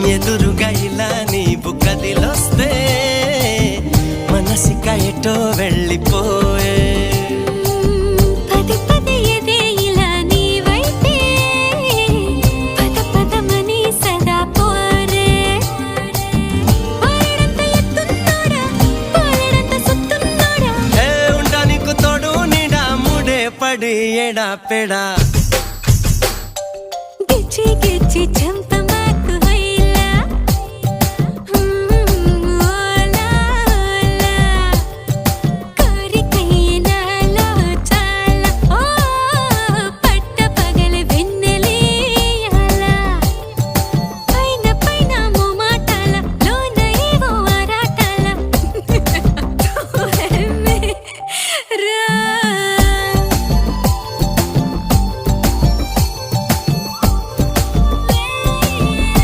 ఎదురుగా ఇలా నీవు కదిలొస్తే మనసిక ఎటో వెళ్ళిపోయే పది పది ఎదే ఇలా నీవైతే పద పదమని సదా పోరే పారడంత ఎత్తున్నోడా పారడంత సుత్తున్నోడా ఏ ఉండా నీకు తోడు నీడా ముడే పడి ఎడా పెడా గిచ్చి గిచ్చి